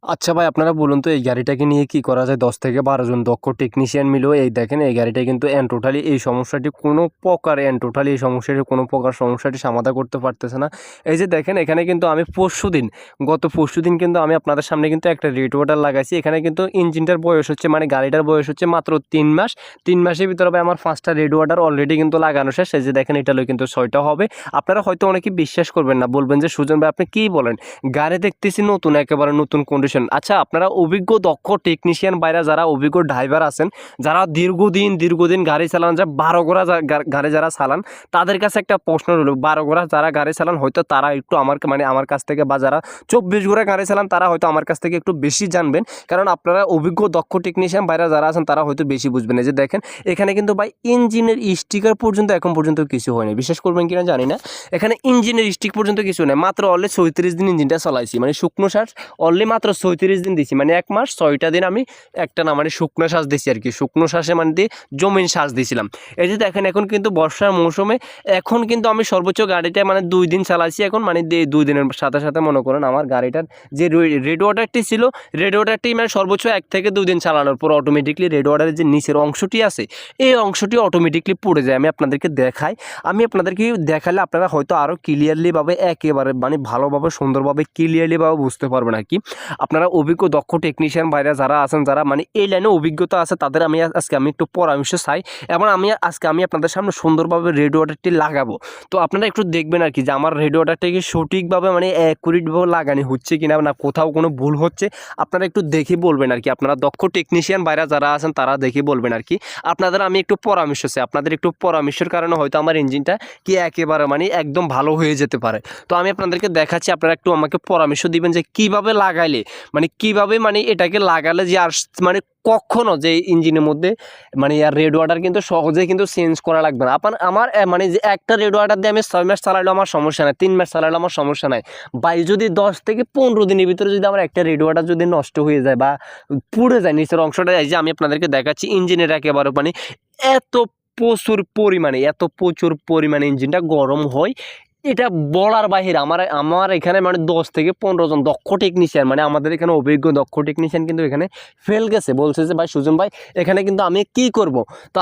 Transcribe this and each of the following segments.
আচ্ছা ভাই, আপনারা বলুন তো এই গাড়িটাকে নিয়ে কি করা যায়? ১০ থেকে ১২ জন দক্ষ টেকনিশিয়ান মিলেও এই দেখেন এই গাড়িটা কিন্তু টোটালি এই সমস্যাটি কোনো প্রকার টোটালি এই সমস্যাটি কোনো প্রকার সমস্যাটি সমাধা করতে পারতেছে না। এই যে দেখেন এখানে কিন্তু আমি গত পরশুদিন কিন্তু আমি আপনাদের সামনে কিন্তু একটা রেডিয়েটর লাগাইছি। এখানে কিন্তু ইঞ্জিনটার বয়স হচ্ছে মানে গাড়িটার বয়স হচ্ছে মাত্র ৩ মাস। ৩ মাসের ভিতরে ভাই আমার ৫টা রেডিয়েটর অলরেডি কিন্তু লাগানো শেষ। এই যে দেখেন এটা হলো কিন্তু ৬টা হবে। আপনারা হয়তো অনেকেই বিশ্বাস করবেন না। বলবেন যে, "সুজন ভাই আপনি কি বলেন? গাড়ি দেখতেছি নতুন, একেবারে নতুন কন্ডিশন।" আচ্ছা, আপনারা অভিজ্ঞ দক্ষ টেকনিশিয়ান ভাইরা যারা অভিজ্ঞ ড্রাইভার আছেন, যারা দীর্ঘদিন গাড়ি চালান, যা ১২ ঘোড়া গাড়ি যারা চালান, তাদের কাছে একটা প্রশ্ন রইল। ১২ ঘোড়া যারা গাড়ি চালান হয়তো তারা একটু আমার কাছ থেকে, বা যারা ২৪ ঘোড়া গাড়ি চালান তারা হয়তো আমার কাছ থেকে একটু বেশি জানবেন। কারণ আপনারা অভিজ্ঞ দক্ষ টেকনিশিয়ান ভাইরা যারা আছেন তারা হয়তো বেশি বুঝবেন। এই যে দেখেন এখানে কিন্তু ভাই ইঞ্জিনের স্টিকার পর্যন্ত এখন পর্যন্ত কিছু হয়নি। বিশ্বাস করবেন কিনা জানি না। এখানে ইঞ্জিনের স্টিক পর্যন্ত কিছু নেই। মাত্র অনলি ৩৬ দিন ইঞ্জিনটা চালাইছি। মানে শুকনো শ্বাস অনলি মাত্র ৩৬ দিন দিছি। মানে ১ মাস ৬টা দিন আমি একটানা মানে শুকনো শ্বাস দিছি আরকি। শুকনো শ্বাসে মানে দিয়ে জমিন শ্বাস দিছিলাম। এই যে দেখেন এখন কিন্তু বর্ষার মৌসুমে এখন কিন্তু আমি সর্বোচ্চ গাড়িটা মানে ২ দিন চালাইছি এখন, মানে ২ দিনের সাথে মনে করেন আমার গাড়িটার যে রেডিয়েটরটি ছিল, রেডিয়েটরটি মানে সর্বোচ্চ ১ থেকে ২ দিন চালানোর পর অটোমেটিকলি রেডিয়েটরের যে নিচের অংশটি আছে এই অংশটি অটোমেটিকলি পুড়ে যায়। আমি আপনাদেরকে দেখাই। আমি আপনাদেরকে দেখালে আপনারা হয়তো আরও ক্লিয়ারলি ভাবে একেবারে মানে ভালোভাবে সুন্দরভাবে ক্লিয়ারলি ভাবে বুঝতে পারবেন আরকি। আপনারা অভিজ্ঞ দক্ষ টেকনিশিয়ান ভাইরা যারা আছেন, যারা মানে এই লাইনে অভিজ্ঞতা আছে, তাদের আজকে আমি একটু পরামর্শ চাই এবং আমি আপনাদের সামনে সুন্দরভাবে রেডিয়েটরটি লাগাবো। তো আপনারা একটু দেখবেন আরকি যে আমার রেডিয়েটরটাকে সঠিকভাবে মানে অ্যাকুরেটভাবে লাগানো হচ্ছে কিনা, না কোথাও কোনো ভুল হচ্ছে, আপনারা একটু দেখে বলবেন আরকি। আপনারা দক্ষ টেকনিশিয়ান ভাইরা যারা আছেন তারা দেখে বলবেন আরকি। আপনাদের আমি একটু পরামর্শ চাই। আপনাদের একটু পরামর্শের কারণে হয়তো আমার ইঞ্জিনটা কি একেবারে মানে একদম ভালো হয়ে যেতে পারে। তো আমি আপনাদেরকে দেখাচ্ছি, আপনারা একটু আমাকে পরামর্শ দিবেন যে কিভাবে লাগাইলে মানে কিভাবে মানে এটাকে লাগালে যে আর মানে কখনো যে ইঞ্জিনের মধ্যে মানে আর রেডিয়েটর কিন্তু সহজে কিন্তু চেঞ্জ করা লাগবে না। আমার মানে যে একটা রেডিয়েটর দিয়ে আমি ৬ মাস চালাইলেও আমার সমস্যা নাই, ৩ মাস চালাইলেও আমার সমস্যা নাই ভাই। যদি ১০ থেকে ১৫ দিনের ভিতরে যদি আমার একটা রেডিয়েটর যদি নষ্ট হয়ে যায় বা পুড়ে যায় নিচের অংশটা, এই যে আমি আপনাদেরকে দেখাচ্ছি ইঞ্জিনের একেবারে মানে এত প্রচুর পরিমাণে ইঞ্জিনটা গরম হয়, এটা বলার বাহিরে। আমার এখানে মানে ১০ থেকে ১৫ জন দক্ষ টেকনিশিয়ান, মানে আমাদের এখানে অভিজ্ঞ দক্ষ টেকনিশিয়ান কিন্তু এখানে ফেল গেছে। বলছে যে, "ভাই সুজন ভাই এখানে কিন্তু আমি কি করব?" তো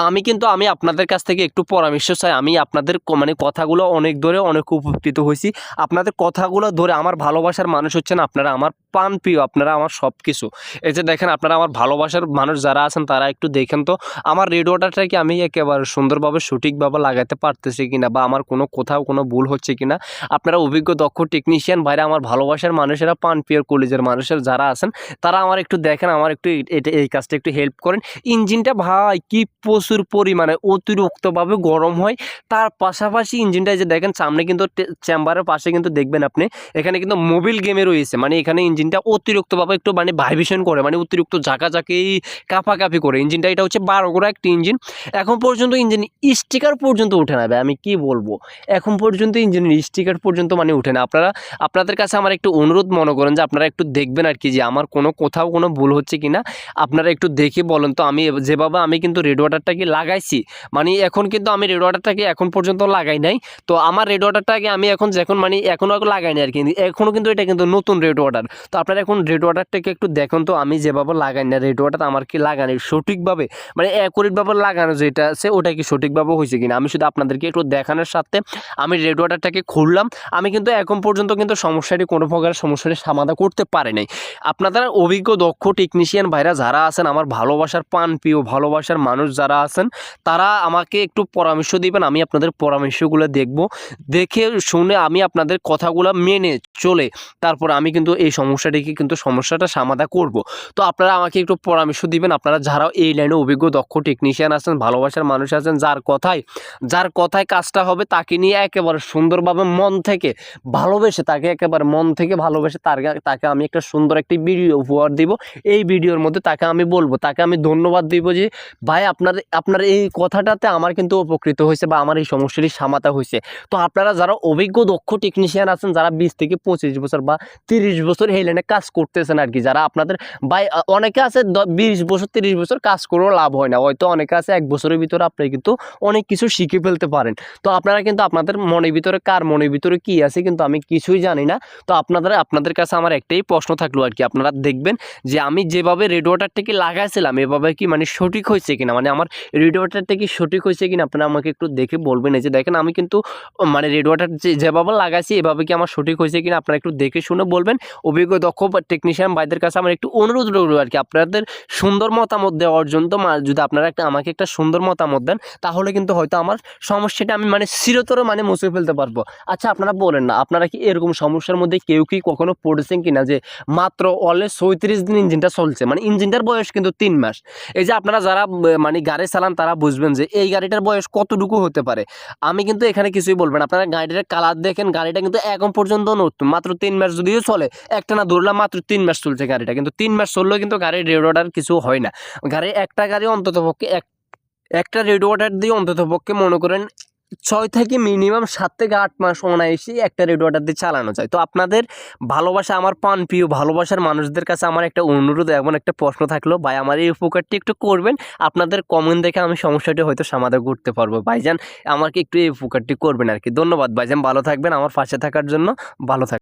আমি আপনাদের কাছ থেকে একটু পরামর্শ চাই। আমি আপনাদের মানে কথাগুলো অনেক ধরে অনেক উপকৃত হইছি। আপনাদের কথাগুলো ধরে আমার ভালোবাসার মানুষ হচ্ছেন আপনারা, আমার প্রাণপ্রিয়, আপনারা আমার সবকিছু। এই যে দেখেন আপনারা আমার ভালোবাসার মানুষ যারা আছেন তারা একটু দেখেন তো আমার রেডিয়েটরটাকে আমি একেবারে সুন্দরভাবে সঠিকভাবে লাগাতে পারতেছি কিনা, বা আমার কোথাও কোনো ভুল হচ্ছে কিনা। আপনারা অভিজ্ঞ দক্ষ টেকনিশিয়ান ভাইরা, আমার ভালোবাসার মানুষেরা, প্রাণপ্রিয় কলিজার মানুষের যারা আছেন তারা আমার একটু দেখেন, আমার একটু এই কাজটা একটু হেল্প করেন। ইঞ্জিনটা ভাই কি প্রচুর পরিমাণে অতিরিক্তভাবে গরম হয়। তার পাশাপাশি ইঞ্জিনটা যে দেখেন সামনে কিন্তু চেম্বারের পাশে কিন্তু দেখবেন আপনি এখানে কিন্তু মোবিল গেমে রয়েছে। মানে এখানে ইঞ্জিনটা অতিরিক্তভাবে একটু মানে ভাইব্রেশন করে, মানে অতিরিক্ত ঝাঁকাঝাঁকি কাঁপাকাঁপি করে ইঞ্জিনটা। এটা হচ্ছে ১২ ঘোড়া একটি ইঞ্জিন। এখন পর্যন্ত ইঞ্জিন স্টিকার পর্যন্ত উঠে না ভাই, আমি কি বলবো। এখন পর্যন্ত ইঞ্জিনের স্টিকার পর্যন্ত মানে উঠে না। আপনাদের কাছে আমার একটু অনুরোধ মনে করেন যে আপনারা একটু দেখবেন আর কি যে আমার কোথাও কোনো ভুল হচ্ছে কিনা। আপনারা একটু দেখে বলেন তো। আমি যেভাবে আমি কিন্তু রেডিয়েটরটাকে লাগাইছি, মানে এখন কিন্তু আমি রেডিয়েটরটাকে এখন পর্যন্ত লাগাই নাই। তো আমার রেডিয়েটরটাকে আমি এখন মানে এখনও লাগাই নাই আর কি। এখনও কিন্তু এটা কিন্তু নতুন রেডিয়েটর। তো আপনারা এখন রেডিয়েটরটাকে একটু দেখুন তো আমি যেভাবে লাগাই না রেডিয়েটর আমার কি লাগানো সঠিকভাবে মানে অ্যাকুরেটভাবে লাগানো যেটা আছে ওটা কি সঠিকভাবে হয়েছে কিনা। আমি শুধু আপনাদেরকে একটু দেখানোর সাথে আমি রেডিয়েটরটাকে খুললাম। আমি কিন্তু এখন পর্যন্ত কিন্তু কোনো প্রকার সমস্যাটি সমাধান করতে পারি নাই। আপনারা অভিজ্ঞ দক্ষ টেকনিশিয়ান ভাইরা যারা আছেন, আমার ভালোবাসার প্রাণপ্রিয় ভালোবাসার মানুষ যারা আছেন, তারা আমাকে একটু পরামর্শ দিবেন। আমি আপনাদের পরামর্শগুলো দেখব, দেখে শুনে আমি আপনাদের কথাগুলো মেনে চলে তারপর আমি কিন্তু এই সমস্যাটা সমাধান করব। তো আপনারা আমাকে একটু পরামর্শ দিবেন। আপনারা যারা এই লাইনে অভিজ্ঞ দক্ষ টেকনিশিয়ান আছেন, ভালোবাসার মানুষ আছেন, যার কথায় কাজটা হবে তাকে নিয়ে একেবারে সুন্দরভাবে মন থেকে ভালোবেসে, তাকে আমি একটা সুন্দর একটি ভিডিও উপহার দিব। এই ভিডিওর মধ্যে তাকে আমি বলবো, তাকে আমি ধন্যবাদ দিব যে ভাই আপনার এই কথাটাতে আমার কিন্তু উপকৃত হয়েছে বা আমার এই সমস্যাটি সমাধান হয়েছে। তো আপনারা যারা অভিজ্ঞ দক্ষ টেকনিশিয়ান আছেন, যারা 20 থেকে 25 বছর বা 30 বছর এই লাইনে কাজ করতেছেন আর কি, যারা আপনাদের ভাই অনেকে আছে 20 বছর 30 বছর কাজ করেও লাভ হয় না, হয়তো অনেকে আছে 1 বছরের ভিতরে আপনি কিন্তু অনেক কিছু শিখে ফেলতে পারেন। তো আপনারা কিন্তু আপনাদের মনের ভিতরে কার মনের ভিতরে কি আছে কিন্তু আমি কিছুই জানি না। তো আপনাদের কাছে আমার একটাই প্রশ্ন থাকলো আর কি, আপনারা দেখবেন যে আমি যেভাবে রেড ওয়াটারটাকে লাগাইছিলাম এভাবে কি মানে সঠিক হয়েছে কিনা, মানে আমার রেড ওয়াটারটা কি সঠিক হয়েছে কিনা আপনারা আমাকে একটু দেখে বলবেন। এই যে দেখেন আমি কিন্তু মানে রেড ওয়াটার যেভাবে লাগাইছি এভাবে কি আমার সঠিক হয়েছে কিনা আপনারা একটু দেখে শুনে বলবেন। অভিজ্ঞ দক্ষ টেকনিশিয়ান ভাইদের কাছে আমার একটু অনুরোধ রইল আর কি, আপনাদের সুন্দর মতামত দেওয়ার জন্য। তো যদি আপনারা আমাকে একটা সুন্দর মতামত দেন তাহলে কিন্তু হয়তো আমার সমস্যাটা আমি মানে চিরতরে মানে মুছে ফেলতে পারবো। আচ্ছা আপনারা বলেন না, আপনারা কি এরকম সমস্যার মধ্যে কেউ কি কখনো পড়েছেন কিনা যে মাত্র অনলি 36 দিন ইঞ্জিনটা চলছে, মানে ইঞ্জিনটার বয়স কিন্তু 3 মাস। এই যে আপনারা যারা মানে গাড়ি চালান তারা বুঝবেন যে এই গাড়িটার বয়স কতটুকু হতে পারে। আমি কিন্তু এখানে কিছুই বলবেন, আপনারা গাড়িটার কালার দেখেন, গাড়িটা কিন্তু এখন পর্যন্ত নতুন, মাত্র 3 মাস যদিও চলে, একটা না ধরলাম মাত্র 3 মাস চলছে গাড়িটা, কিন্তু 3 মাস চললেও কিন্তু গাড়ির রেড ওয়াটার কিছু হয় না। একটা গাড়ি অন্তত পক্ষে একটা রেড ওয়াটার দিয়ে অন্তত পক্ষে মনে করেন 6 থেকে মিনিমাম 7 থেকে 8 মাস অনায়াসে একটা রেড ওয়াটার দিয়ে চালানো যায়। তো আপনাদের ভালোবাসা, আমার প্রিয় ভালোবাসার মানুষদের কাছে আমার একটা অনুরোধ এবং একটা প্রশ্ন থাকলো, ভাই আমার এই উপকারটি একটু করবেন। আপনাদের কমেন্ট দেখে আমি সমস্যাটি হয়তো সমাধান করতে পারবো। ভাইজান আমাকে একটু এই উপকারটি করবেন আর কি। ধন্যবাদ ভাইজান, ভালো থাকবেন, আমার পাশে থাকার জন্য। ভালো থাকবেন।